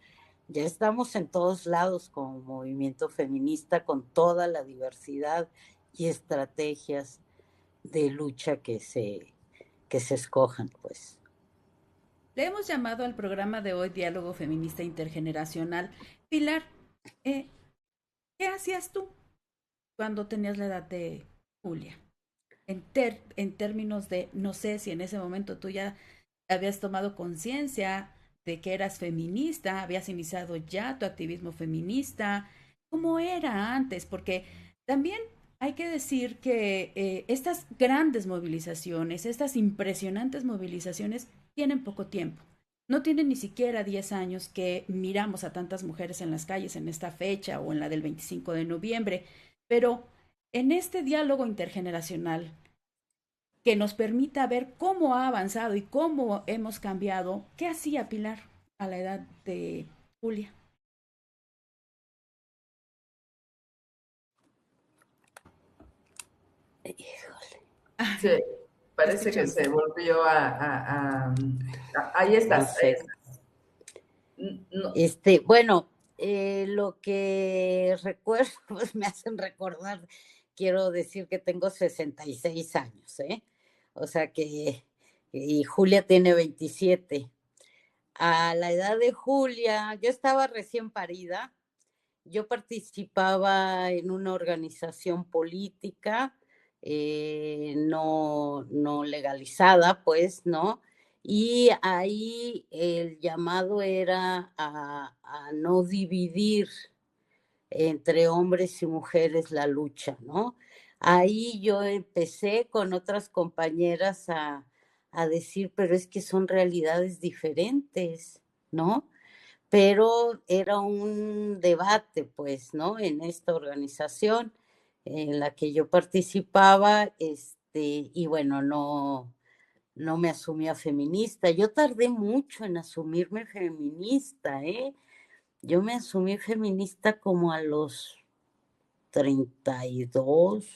estamos en todos lados como movimiento feminista, con toda la diversidad y estrategias de lucha que se escojan, pues. Le hemos llamado al programa de hoy Diálogo Feminista Intergeneracional. Pilar, ¿qué hacías tú cuando tenías la edad de Julia? En términos de, no sé si en ese momento tú ya habías tomado conciencia de que eras feminista, habías iniciado ya tu activismo feminista. ¿Cómo era antes? Porque también hay que decir que estas grandes movilizaciones, estas impresionantes movilizaciones, tienen poco tiempo. No tienen ni siquiera 10 años que miramos a tantas mujeres en las calles en esta fecha o en la del 25 de noviembre, pero en este diálogo intergeneracional que nos permita ver cómo ha avanzado y cómo hemos cambiado, ¿qué hacía Pilar a la edad de Julia? Híjole, Sí, Te parece que escuchamos. se volvió ahí no estás, ahí sé. estás. No, Bueno, lo que recuerdo, pues me hacen recordar, quiero decir que tengo 66 años, ¿eh? O sea y Julia tiene 27. A la edad de Julia, yo estaba recién parida, yo participaba en una organización política, no legalizada, pues, ¿no? Y ahí el llamado era a no dividir entre hombres y mujeres la lucha, ¿no? Ahí yo empecé con otras compañeras a decir, pero es que son realidades diferentes, ¿no? pero era un debate, pues, ¿no? En esta organización en la que yo participaba, y bueno, no me asumía feminista. Yo tardé mucho en asumirme feminista, ¿eh? Yo me asumí feminista como a los 32,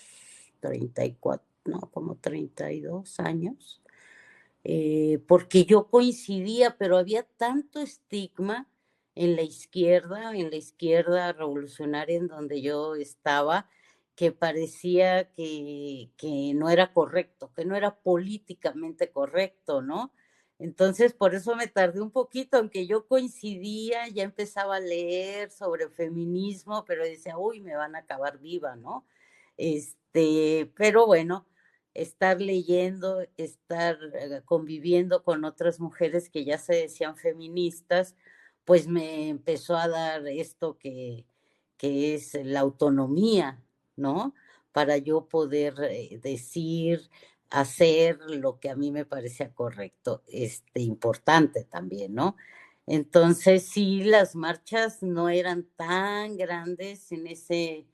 34, no, como 32 años, porque yo coincidía, pero había tanto estigma en la izquierda revolucionaria en donde yo estaba, que parecía que no era correcto, que no era políticamente correcto, ¿no? Entonces, por eso me tardé un poquito, aunque yo coincidía, ya empezaba a leer sobre feminismo, pero decía, uy, me van a acabar viva, ¿no? Pero bueno, estar leyendo, estar conviviendo con otras mujeres que ya se decían feministas, pues me empezó a dar esto que es la autonomía, ¿no? Para yo poder decir, hacer lo que a mí me parecía correcto, importante también, ¿no? Entonces, sí, las marchas no eran tan grandes en ese,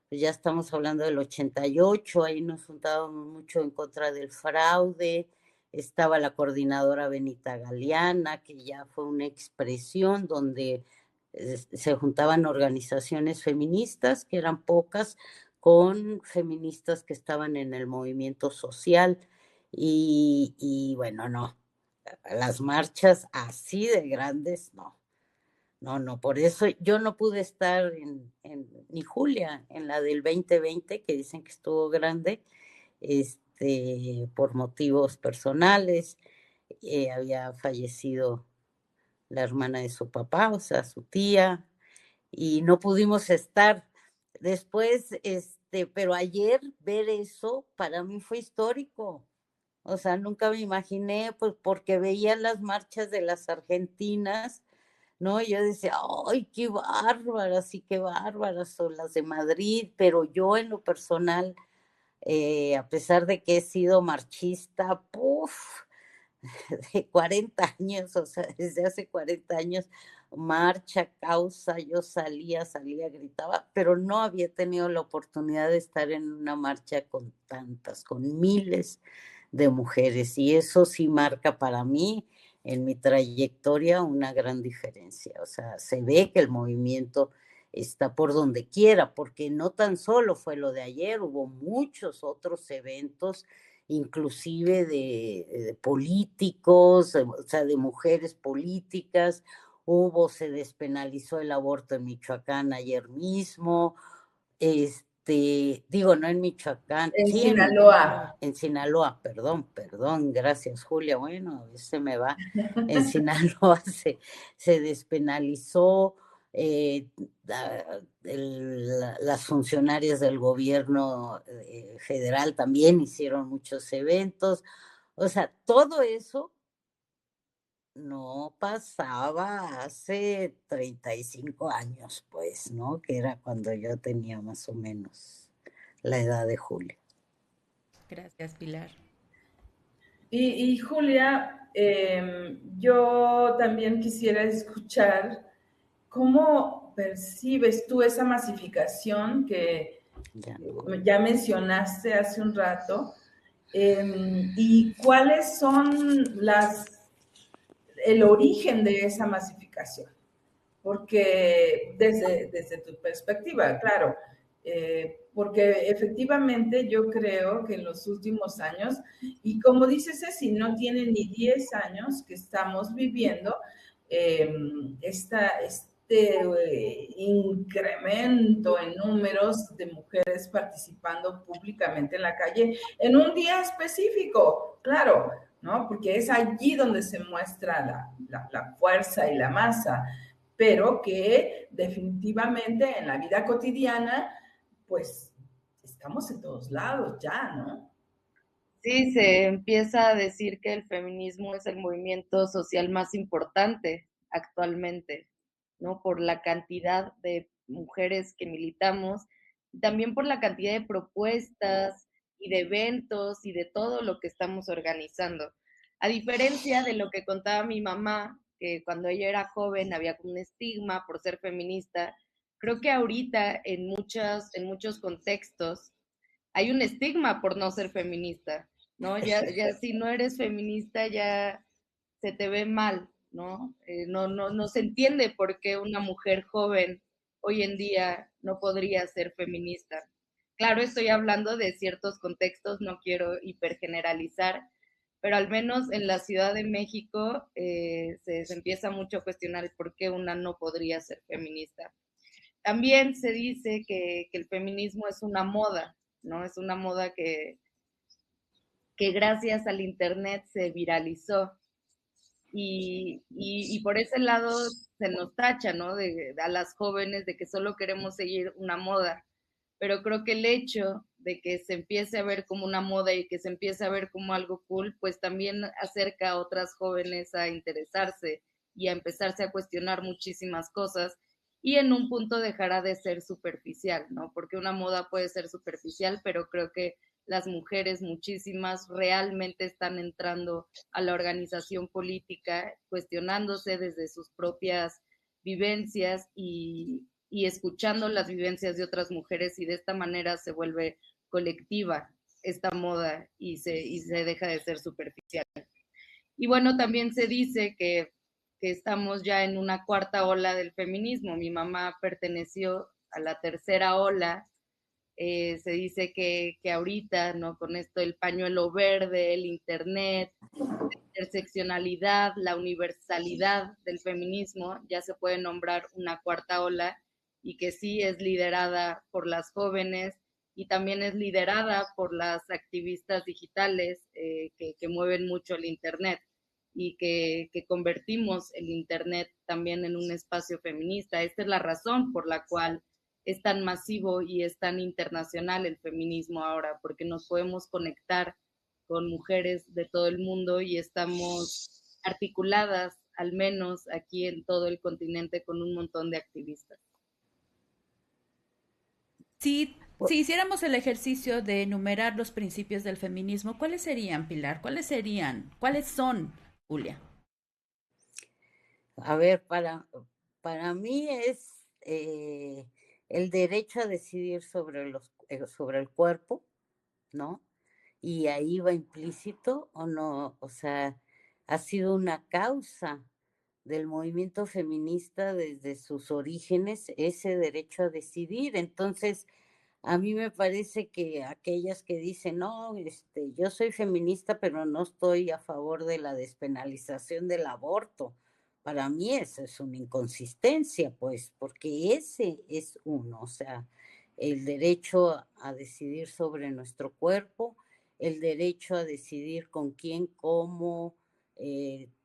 pues ya estamos hablando del 88, ahí nos juntábamos mucho en contra del fraude, estaba la coordinadora Benita Galeana, que ya fue una expresión donde se juntaban organizaciones feministas, que eran pocas, con feministas que estaban en el movimiento social. Y bueno, no, las marchas así de grandes, no. No, por eso yo no pude estar ni Julia, en la del 2020, que dicen que estuvo grande, por motivos personales. Había fallecido la hermana de su papá, o sea, su tía, y no pudimos estar. Después, pero ayer ver eso para mí fue histórico. O sea, nunca me imaginé, pues porque veía las marchas de las argentinas, ¿no? Yo decía, ¡ay, qué bárbaras y qué bárbaras son las de Madrid! Pero yo en lo personal, a pesar de que he sido marchista, ¡puf! De 40 años, o sea, desde hace 40 años, marcha, causa, yo salía, gritaba, pero no había tenido la oportunidad de estar en una marcha con tantas, con miles de mujeres, y eso sí marca para mí en mi trayectoria una gran diferencia. O sea, se ve que el movimiento está por donde quiera, porque no tan solo fue lo de ayer, hubo muchos otros eventos, inclusive de políticos, o sea, de mujeres políticas. Se despenalizó el aborto en Michoacán ayer mismo. Digo, no en Michoacán, En sí, Sinaloa. en Sinaloa, perdón, gracias, Julia. Bueno, se me va. En Sinaloa se despenalizó. Las funcionarias del gobierno federal también hicieron muchos eventos. O sea, todo eso no pasaba hace 35 años, pues, ¿no? Que era cuando yo tenía más o menos la edad de Julia. Gracias, Pilar. Y Julia, yo también quisiera escuchar cómo percibes tú esa masificación que ya mencionaste hace un rato, y cuáles son el origen de esa masificación. Porque desde tu perspectiva, claro, porque efectivamente yo creo que en los últimos años, y como dice Ceci, no tiene ni 10 años que estamos viviendo incremento en números de mujeres participando públicamente en la calle en un día específico, claro, ¿no? Porque es allí donde se muestra la fuerza y la masa, pero que definitivamente en la vida cotidiana, pues estamos en todos lados ya, ¿no? Sí, se empieza a decir que el feminismo es el movimiento social más importante actualmente, ¿no? Por la cantidad de mujeres que militamos, y también por la cantidad de propuestas y de eventos y de todo lo que estamos organizando. A diferencia de lo que contaba mi mamá, que cuando ella era joven había como un estigma por ser feminista. Creo que ahorita en muchos contextos hay un estigma por no ser feminista, ¿no? Ya si no eres feminista ya se te ve mal, ¿no? No se entiende por qué una mujer joven hoy en día no podría ser feminista. Claro, estoy hablando de ciertos contextos, no quiero hipergeneralizar, pero al menos en la Ciudad de México se empieza mucho a cuestionar el por qué una no podría ser feminista. También se dice que el feminismo es una moda, ¿no? Es una moda que gracias al Internet se viralizó. Y por ese lado se nos tacha, ¿no? A las jóvenes de que solo queremos seguir una moda. Pero creo que el hecho de que se empiece a ver como una moda y que se empiece a ver como algo cool, pues también acerca a otras jóvenes a interesarse y a empezarse a cuestionar muchísimas cosas y en un punto dejará de ser superficial, ¿no? Porque una moda puede ser superficial, pero creo que las mujeres, muchísimas, realmente están entrando a la organización política, cuestionándose desde sus propias vivencias y escuchando las vivencias de otras mujeres y de esta manera se vuelve colectiva esta moda y se deja de ser superficial. Y bueno, también se dice que estamos ya en una cuarta ola del feminismo. Mi mamá perteneció a la tercera ola. Se dice que ahorita, ¿no? Con esto el pañuelo verde, el internet, la interseccionalidad, la universalidad del feminismo, ya se puede nombrar una cuarta ola y que sí es liderada por las jóvenes y también es liderada por las activistas digitales que mueven mucho el internet y que convertimos el internet también en un espacio feminista. Esta es la razón por la cual es tan masivo y es tan internacional el feminismo ahora, porque nos podemos conectar con mujeres de todo el mundo y estamos articuladas, al menos aquí en todo el continente, con un montón de activistas. Si hiciéramos el ejercicio de enumerar los principios del feminismo, ¿cuáles serían, Pilar? ¿Cuáles serían? ¿Cuáles son, Julia? A ver, para mí es el derecho a decidir sobre el cuerpo, ¿no? Y ahí va implícito o no, o sea, ha sido una causa del movimiento feminista desde sus orígenes, ese derecho a decidir. Entonces, a mí me parece que aquellas que dicen, no, yo soy feminista, pero no estoy a favor de la despenalización del aborto. Para mí eso es una inconsistencia, pues, porque ese es uno, o sea, el derecho a decidir sobre nuestro cuerpo, el derecho a decidir con quién, cómo,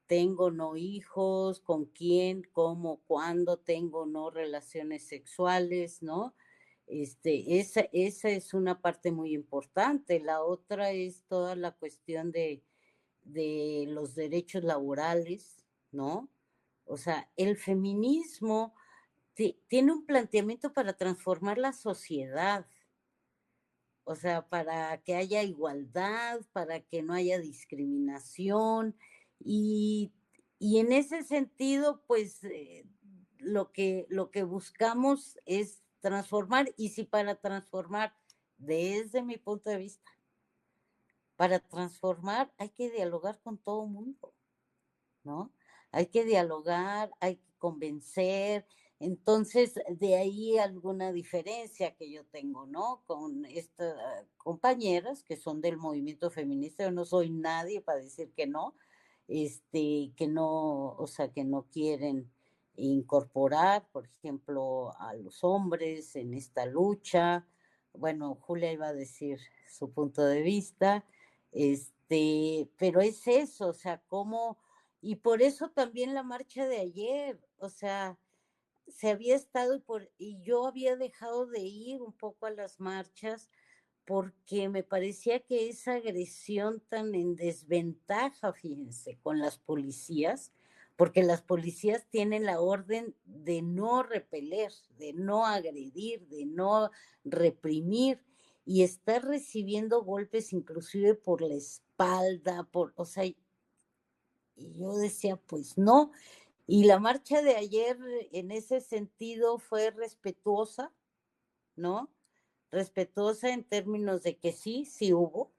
tengo no hijos, con quién, cómo, cuándo tengo no relaciones sexuales, ¿no? Esa es una parte muy importante. La otra es toda la cuestión de los derechos laborales, ¿no? O sea, el feminismo tiene un planteamiento para transformar la sociedad, o sea, para que haya igualdad, para que no haya discriminación y, y en ese sentido, pues lo que buscamos es transformar y si para transformar, desde mi punto de vista, para transformar hay que dialogar con todo el mundo, ¿no? Hay que dialogar, hay que convencer. Entonces, de ahí alguna diferencia que yo tengo, ¿no? Con estas compañeras que son del movimiento feminista. Yo no soy nadie para decir que no, o sea, que no quieren incorporar, por ejemplo, a los hombres en esta lucha. Bueno, Julia iba a decir su punto de vista, pero es eso, o sea, cómo y por eso también la marcha de ayer, o sea, se había estado y yo había dejado de ir un poco a las marchas porque me parecía que esa agresión tan en desventaja, fíjense, con las policías, porque las policías tienen la orden de no repeler, de no agredir, de no reprimir, y estar recibiendo golpes inclusive por la espalda, o sea, y yo decía, pues no, Y la marcha de ayer en ese sentido fue respetuosa, ¿no? Respetuosa en términos de que sí hubo,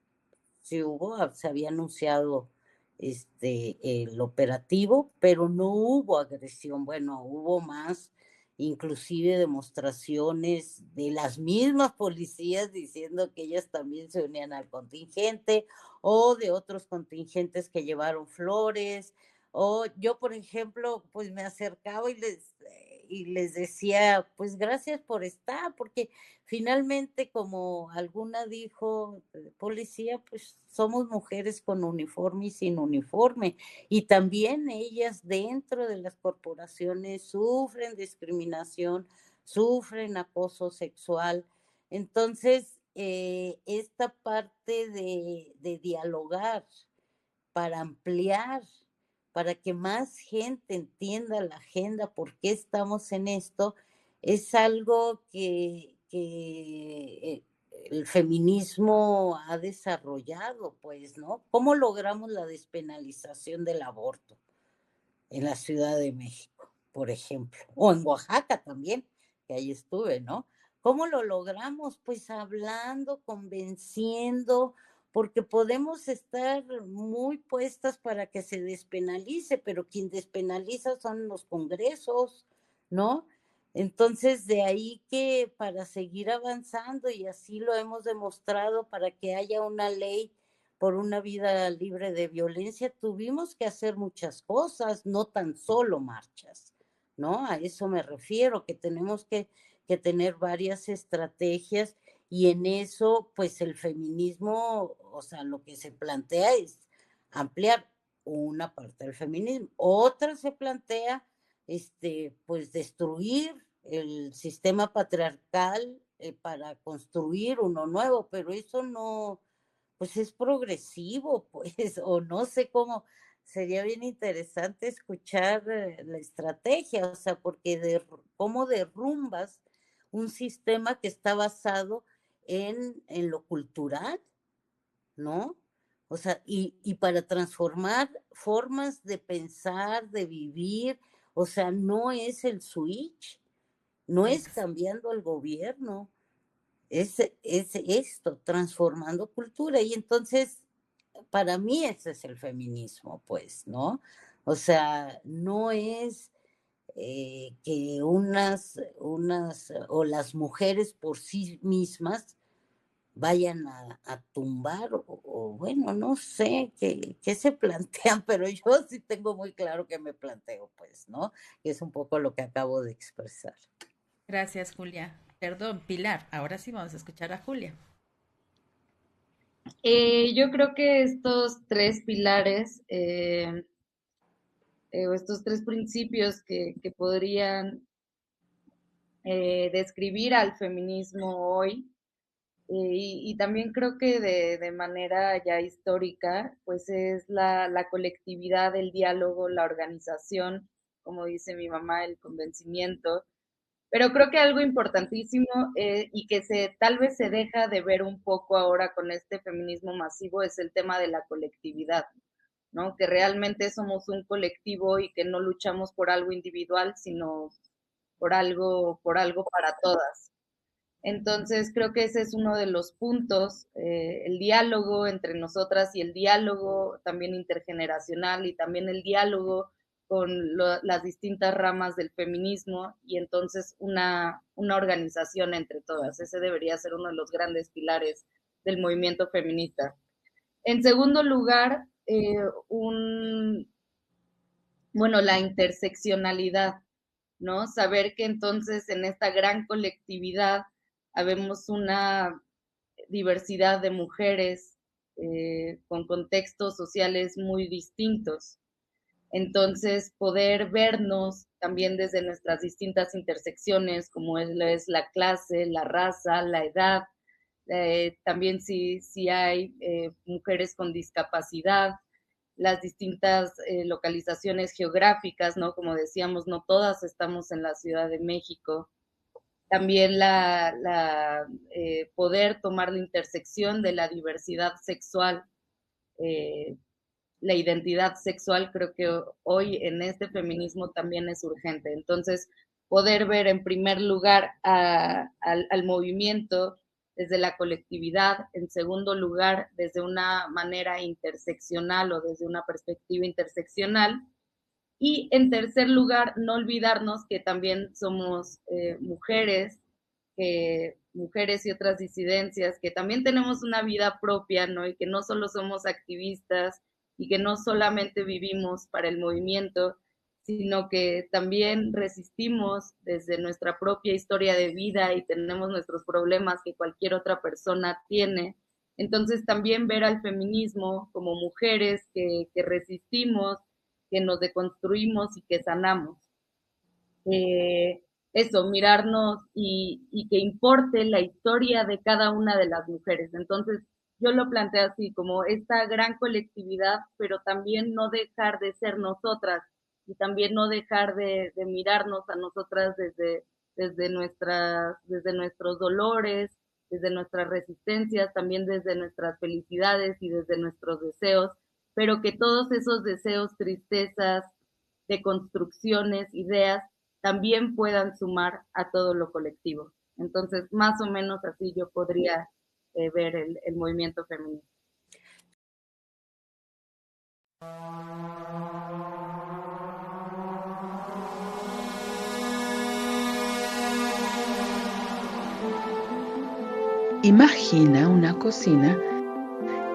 se había anunciado el operativo, pero no hubo agresión. Bueno, hubo más, inclusive demostraciones de las mismas policías diciendo que ellas también se unían al contingente, o de otros contingentes que llevaron flores, o yo, por ejemplo, pues me acercaba y les decía, pues gracias por estar, porque finalmente, como alguna dijo, policía, pues somos mujeres con uniforme y sin uniforme. Y también ellas dentro de las corporaciones sufren discriminación, sufren acoso sexual. Entonces, esta parte de dialogar para ampliar, para que más gente entienda la agenda, por qué estamos en esto, es algo que el feminismo ha desarrollado, pues, ¿no? ¿Cómo logramos la despenalización del aborto en la Ciudad de México, por ejemplo? O en Oaxaca también, que ahí estuve, ¿no? ¿Cómo lo logramos? Pues hablando, convenciendo, porque podemos estar muy puestas para que se despenalice, pero quien despenaliza son los congresos, ¿no? Entonces, de ahí que para seguir avanzando, y así lo hemos demostrado, para que haya una ley por una vida libre de violencia, tuvimos que hacer muchas cosas, no tan solo marchas, ¿no? A eso me refiero, que tenemos que tener varias estrategias, y en eso, pues el feminismo, o sea, lo que se plantea es ampliar una parte del feminismo. Otra se plantea, pues destruir el sistema patriarcal para construir uno nuevo, pero eso no, pues es progresivo, pues, o no sé cómo, sería bien interesante escuchar la estrategia, o sea, porque cómo derrumbas un sistema que está basado en lo cultural, ¿no? O sea, y para transformar formas de pensar, de vivir, o sea, no es el switch, no es Ex- cambiando al gobierno, es esto, transformando cultura. Y entonces, para mí ese es el feminismo, pues, ¿no? O sea, no es que o las mujeres por sí mismas vayan a tumbar, o bueno, no sé qué se plantean, pero yo sí tengo muy claro que me planteo, pues, ¿no? Que es un poco lo que acabo de expresar. Gracias, Julia. Perdón, Pilar. Ahora sí vamos a escuchar a Julia. Yo creo que estos tres pilares, o estos tres principios que podrían describir al feminismo hoy, y también creo que de manera ya histórica, pues es la colectividad, el diálogo, la organización, como dice mi mamá, el convencimiento. Pero creo que algo importantísimo y que tal vez se deja de ver un poco ahora con este feminismo masivo es el tema de la colectividad, ¿no? Que realmente somos un colectivo y que no luchamos por algo individual, sino por algo para todas. Entonces, creo que ese es uno de los puntos, el diálogo entre nosotras y el diálogo también intergeneracional y también el diálogo con las distintas ramas del feminismo y entonces una organización entre todas. Ese debería ser uno de los grandes pilares del movimiento feminista. En segundo lugar, bueno, la interseccionalidad, ¿no? Saber que entonces en esta gran colectividad habemos una diversidad de mujeres con contextos sociales muy distintos. Entonces, poder vernos también desde nuestras distintas intersecciones, como es la clase, la raza, la edad, también si hay mujeres con discapacidad, las distintas localizaciones geográficas, ¿no? Como decíamos, no todas estamos en la Ciudad de México. También poder tomar la intersección de la diversidad sexual, eh, la identidad sexual, creo que hoy en este feminismo también es urgente. Entonces, poder ver en primer lugar al movimiento desde la colectividad, en segundo lugar desde una manera interseccional o desde una perspectiva interseccional, y en tercer lugar no olvidarnos que también somos mujeres y otras disidencias, que también tenemos una vida propia, ¿no? Y que no solo somos activistas y que no solamente vivimos para el movimiento, sino que también resistimos desde nuestra propia historia de vida y tenemos nuestros problemas que cualquier otra persona tiene. Entonces también ver al feminismo como mujeres que resistimos, que nos deconstruimos y que sanamos. Eso, mirarnos y que importe la historia de cada una de las mujeres. Entonces, yo lo planteo así, como esta gran colectividad, pero también no dejar de ser nosotras y también no dejar de mirarnos a nosotras desde nuestros dolores, desde nuestras resistencias, también desde nuestras felicidades y desde nuestros deseos, pero que todos esos deseos, tristezas, deconstrucciones, ideas, también puedan sumar a todo lo colectivo. Entonces, más o menos así yo podría ver el movimiento feminista. Imagina una cocina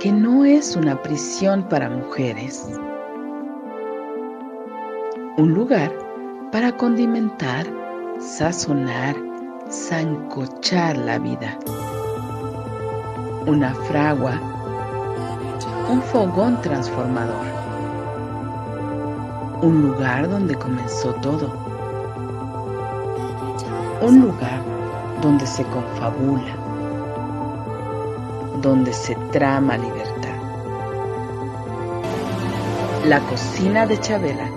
que no es una prisión para mujeres. Un lugar para condimentar, sazonar, sancochar la vida. Una fragua, un fogón transformador. Un lugar donde comenzó todo. Un lugar donde se confabula, donde se trama libertad. La cocina de Chabela.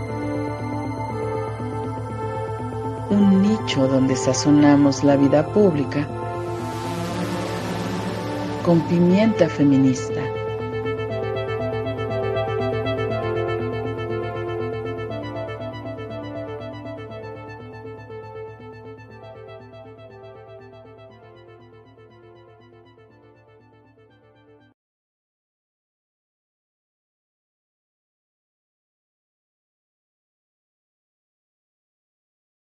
Un nicho donde sazonamos la vida pública con pimienta feminista.